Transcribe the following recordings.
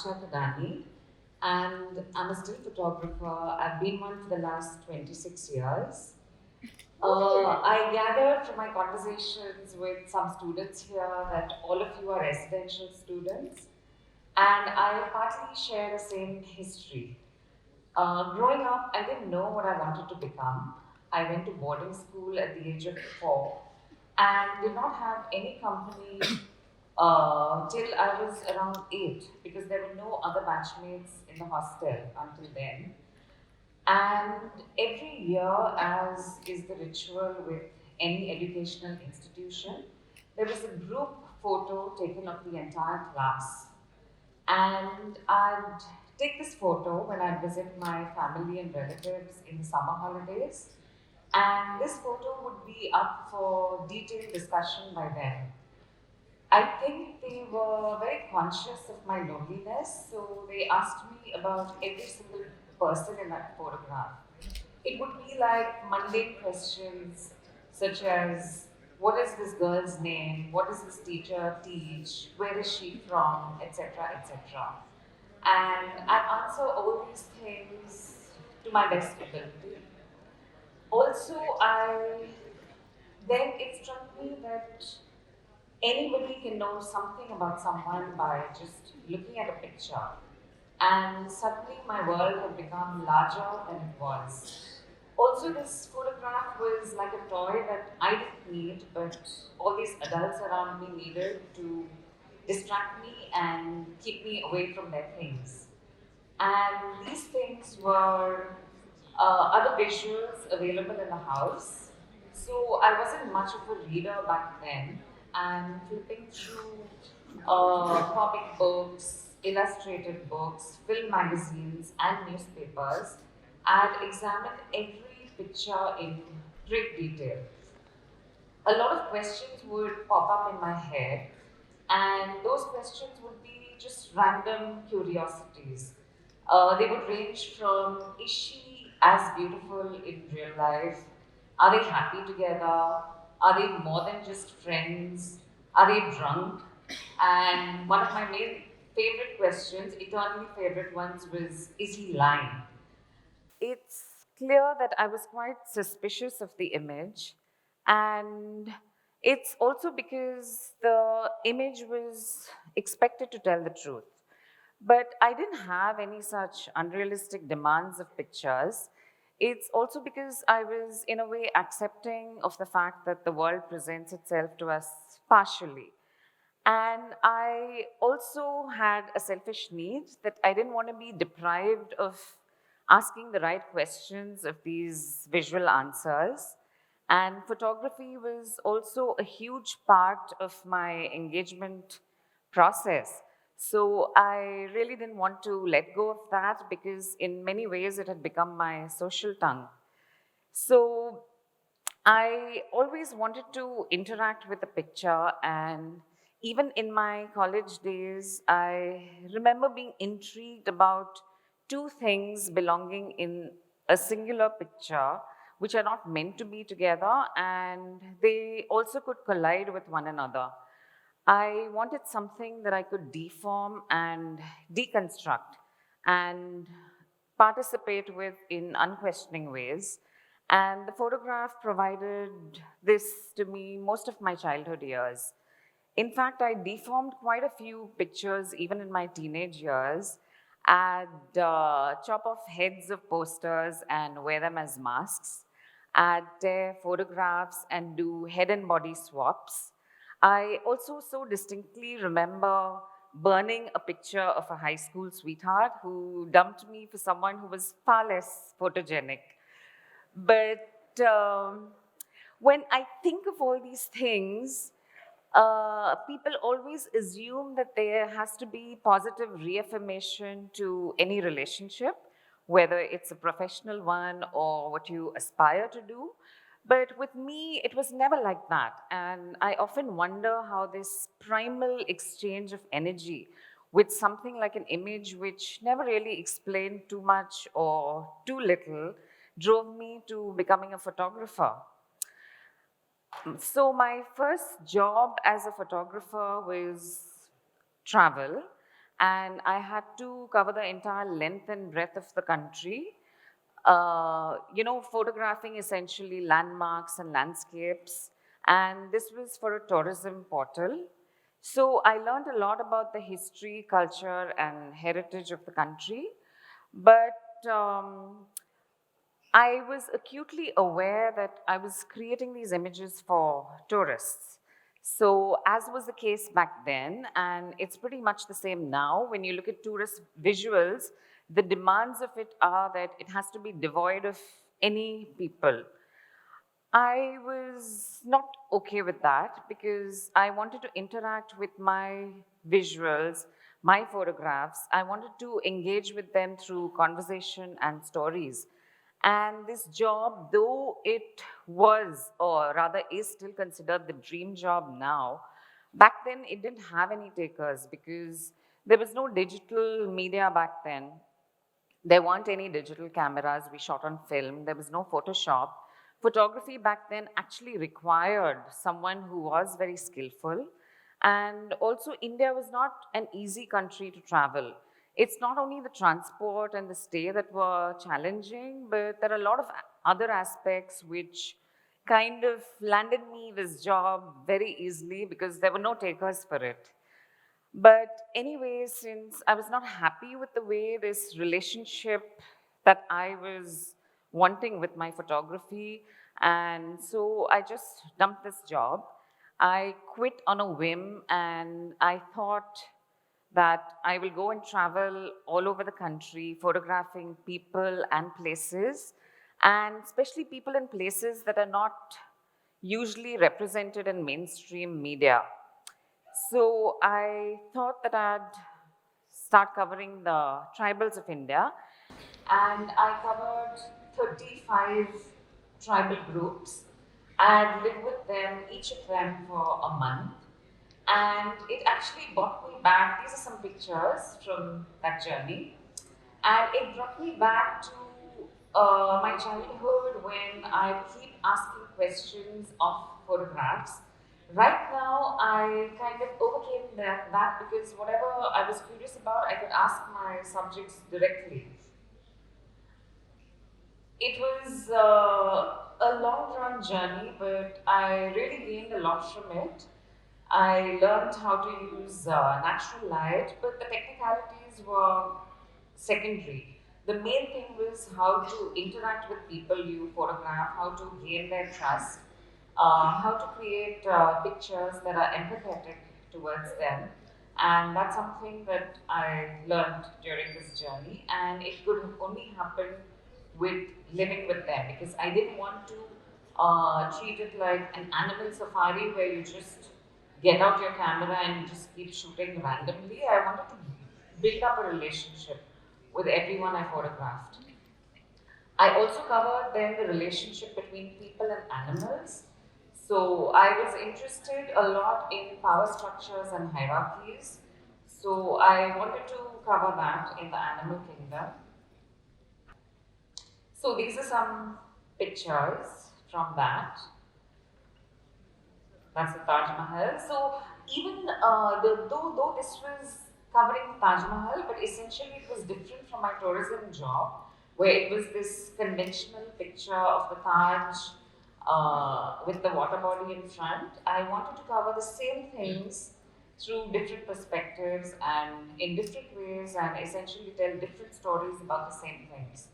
Asha Thadani, and I'm a still photographer. I've been one for the last 26 years. I gathered from my conversations with some students here that all of you are residential students, and I partly share the same history. Growing up, I didn't know what I wanted to become. I went to boarding school at the age of 4 and did not have any company till I was around 8 because there were no other batchmates in the hostel until then. And every year, as is the ritual with any educational institution, there was a group photo taken of the entire class. And I'd take this photo when I'd visit my family and relatives in the summer holidays. And this photo would be up for detailed discussion by them. I think they were very conscious of my loneliness, so they asked me about every single person in that photograph. It would be like mundane questions such as what is this girl's name, what does this teacher teach, where is she from, etc., etc. And I answer all these things to my best ability. Also, I then it struck me that anybody can know something about someone by just looking at a picture. And suddenly my world had become larger than it was. Also, this photograph was like a toy that I didn't need, but all these adults around me needed to distract me and keep me away from their things. And these things were other visuals available in the house. So I wasn't much of a reader back then, and flipping through comic books, illustrated books, film magazines, and newspapers, I'd examined every picture in great detail. A lot of questions would pop up in my head, and those questions would be just random curiosities. They would range from is she as beautiful in real life? Are they happy together? Are they more than just friends? Are they drunk? And one of my main favorite questions, eternally favorite ones, was is he lying? It's clear that I was quite suspicious of the image, and it's also because the image was expected to tell the truth. But I didn't have any such unrealistic demands of pictures. It's also because I was, in a way, accepting of the fact that the world presents itself to us partially. And I also had a selfish need that I didn't want to be deprived of asking the right questions of these visual answers. And photography was also a huge part of my engagement process. So I really didn't want to let go of that because, in many ways, it had become my social tongue. So I always wanted to interact with the picture, and even in my college days, I remember being intrigued about two things belonging in a singular picture, which are not meant to be together, and they also could collide with one another. I wanted something that I could deform and deconstruct and participate with in unquestioning ways. And the photograph provided this to me most of my childhood years. In fact, I deformed quite a few pictures even in my teenage years. I'd chop off heads of posters and wear them as masks. I'd tear photographs and do head and body swaps. I also so distinctly remember burning a picture of a high school sweetheart who dumped me for someone who was far less photogenic. But when I think of all these things, people always assume that there has to be positive reaffirmation to any relationship, whether it's a professional one or what you aspire to do. But with me, it was never like that. And I often wonder how this primal exchange of energy with something like an image which never really explained too much or too little drove me to becoming a photographer. So my first job as a photographer was travel. and I had to cover the entire length and breadth of the country. Photographing essentially landmarks and landscapes, and this was for a tourism portal. So I learned a lot about the history, culture, and heritage of the country. But I was acutely aware that I was creating these images for tourists. So, as was the case back then, and it's pretty much the same now, when you look at tourist visuals, the demands of it are that it has to be devoid of any people. I was not okay with that because I wanted to interact with my visuals, my photographs. I wanted to engage with them through conversation and stories. And this job, though it was, or rather is still considered the dream job now, back then it didn't have any takers because there was no digital media back then. There weren't any digital cameras. We shot on film. There was no Photoshop. Photography back then actually required someone who was very skillful. And also, India was not an easy country to travel. It's not only the transport and the stay that were challenging, but there are a lot of other aspects which kind of landed me this job very easily because there were no takers for it. But anyway, since I was not happy with the way this relationship that I was wanting with my photography, and so I just dumped this job. I quit on a whim, and I thought that I will go and travel all over the country, photographing people and places, and especially people and places that are not usually represented in mainstream media. So I thought that I'd start covering the tribals of India, and I covered 35 tribal groups and lived with them, each of them for a month. And it actually brought me back. These are some pictures from that journey, and it brought me back to my childhood when I keep asking questions of photographs. Right now, I kind of overcame that because whatever I was curious about, I could ask my subjects directly. It was a long run journey, but I really gained a lot from it. I learned how to use natural light, but the technicalities were secondary. The main thing was how to interact with people you photograph, how to gain their trust, how to create pictures that are empathetic towards them. And that's something that I learned during this journey, and it could only happen with living with them because I didn't want to treat it like an animal safari where you just get out your camera and you just keep shooting randomly. I wanted to build up a relationship with everyone I photographed. I also covered then the relationship between people and animals. So I was interested a lot in power structures and hierarchies. So I wanted to cover that in the animal kingdom. So these are some pictures from that. That's the Taj Mahal. So even though this was covering Taj Mahal, but essentially it was different from my tourism job, where it was this conventional picture of the Taj with the water body in front. I wanted to cover the same things through different perspectives and in different ways, and essentially tell different stories about the same things.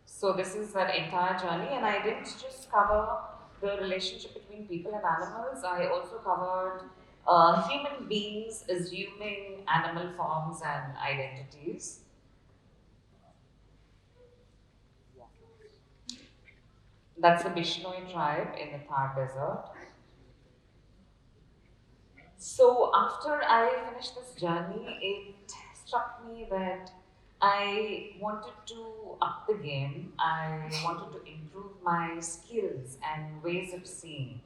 So this is that entire journey, and I didn't just cover the relationship between people and animals. I also covered human beings assuming animal forms and identities. That's the Bishnoi tribe in the Thar Desert. So after I finished this journey, it struck me that I wanted to up the game. I wanted to improve my skills and ways of seeing.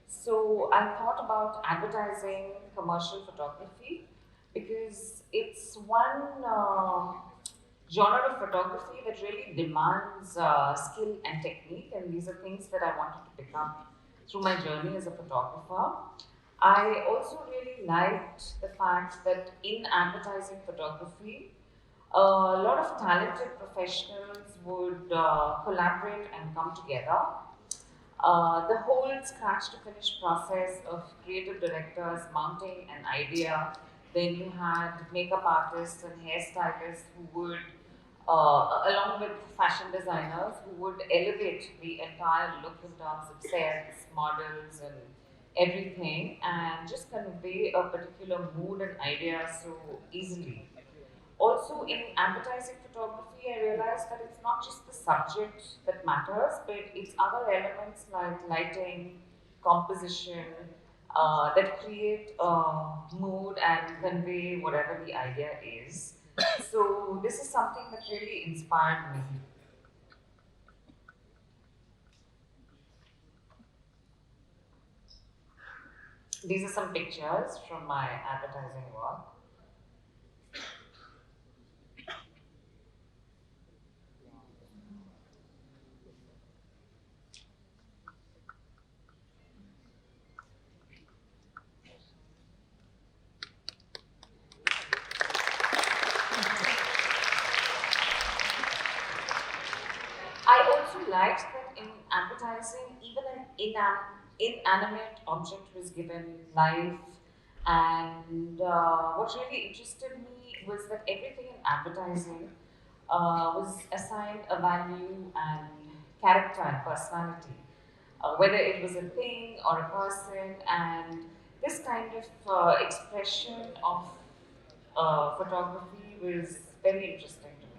So I thought about advertising commercial photography because it's one genre of photography that really demands skill and technique, and these are things that I wanted to pick up through my journey as a photographer. I also really liked the fact that in advertising photography, a lot of talented professionals would collaborate and come together. The whole scratch to finish process of creative directors mounting an idea, then you had makeup artists and hairstylists who would, along with fashion designers, who would elevate the entire look in terms of sets, models, and everything, and just convey a particular mood and idea so easily. Also, in advertising photography, I realized that it's not just the subject that matters, but it's other elements like lighting, composition, that create a mood and convey whatever the idea is. So, this is something that really inspired me. These are some pictures from my advertising work. I also liked that in advertising, even an inanimate object was given life. And what really interested me was that everything in advertising was assigned a value and character and personality, whether it was a thing or a person. And this kind of expression of photography was very interesting to me.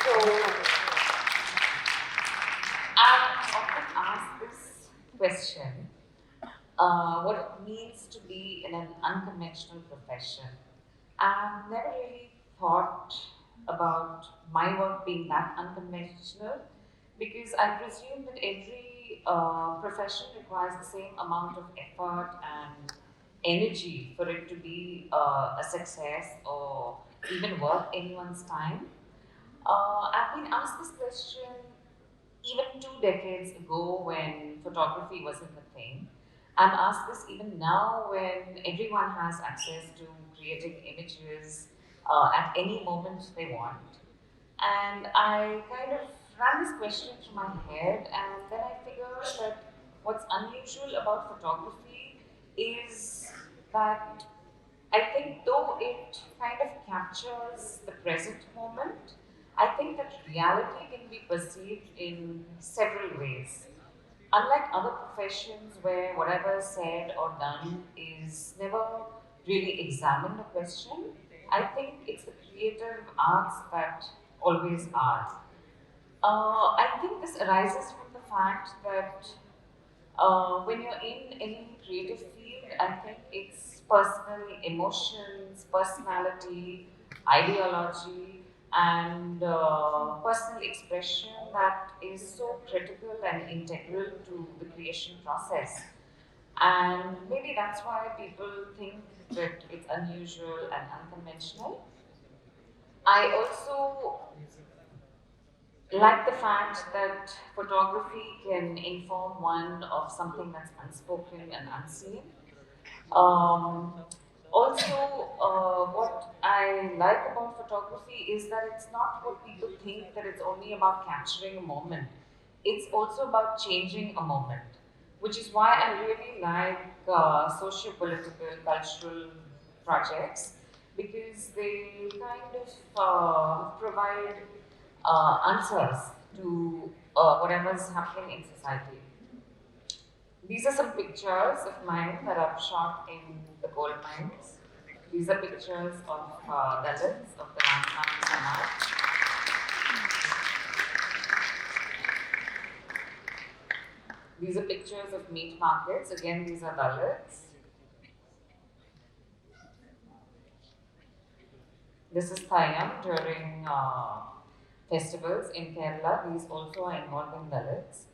So, I often ask this question, what it means to be in an unconventional profession. I've never really thought about my work being that unconventional because I presume that every profession requires the same amount of effort and energy for it to be a success or even worth anyone's time. I've been asked this question even 2 decades ago when photography wasn't a thing. I'm asked this even now when everyone has access to creating images at any moment they want. And I kind of ran this question through my head, and then I figured that what's unusual about photography is that I think though it kind of captures the present moment, I think that reality can be perceived in several ways. Unlike other professions where whatever is said or done is never really examined or questioned, I think it's the creative arts that always are. I think this arises from the fact that when you're in any creative field, I think it's personal emotions, personality, ideology, and personal expression that is so critical and integral to the creation process. And maybe that's why people think that it's unusual and unconventional. I also like the fact that photography can inform one of something that's unspoken and unseen. Um, Also, what I like about photography is that it's not what people think that it's only about capturing a moment. It's also about changing a moment, which is why I really like socio-political, cultural projects because they kind of provide answers to whatever's happening in society. These are some pictures of mine that I've shot in the gold mines. These are pictures of Dalits of the Ramakrishna Samaj. These are pictures of meat markets. Again, these are Dalits. This is Thayam during festivals in Kerala. These also are involving Dalits.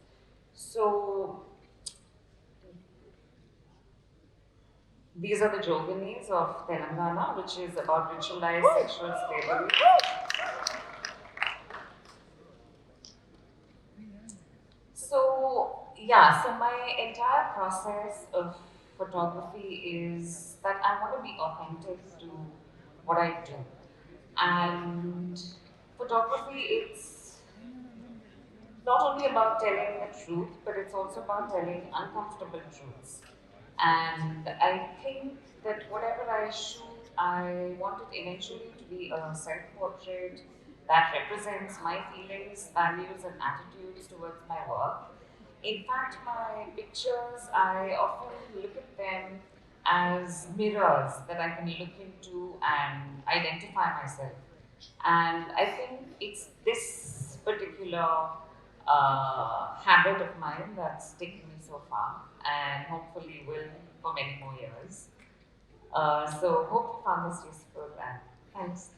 So These are the Joginis of Telangana, which is about ritualized sexual slavery. So, yeah, so my entire process of photography is that I want to be authentic to what I do. And photography, it's not only about telling the truth, but it's also about telling uncomfortable truths. And I think that whatever I shoot, I want it eventually to be a self portrait that represents my feelings, values, and attitudes towards my work. In fact, my pictures, I often look at them as mirrors that I can look into and identify myself. And I think it's this particular habit of mine that's taken me so far and hopefully will for many more years. So hope you found this useful and thanks.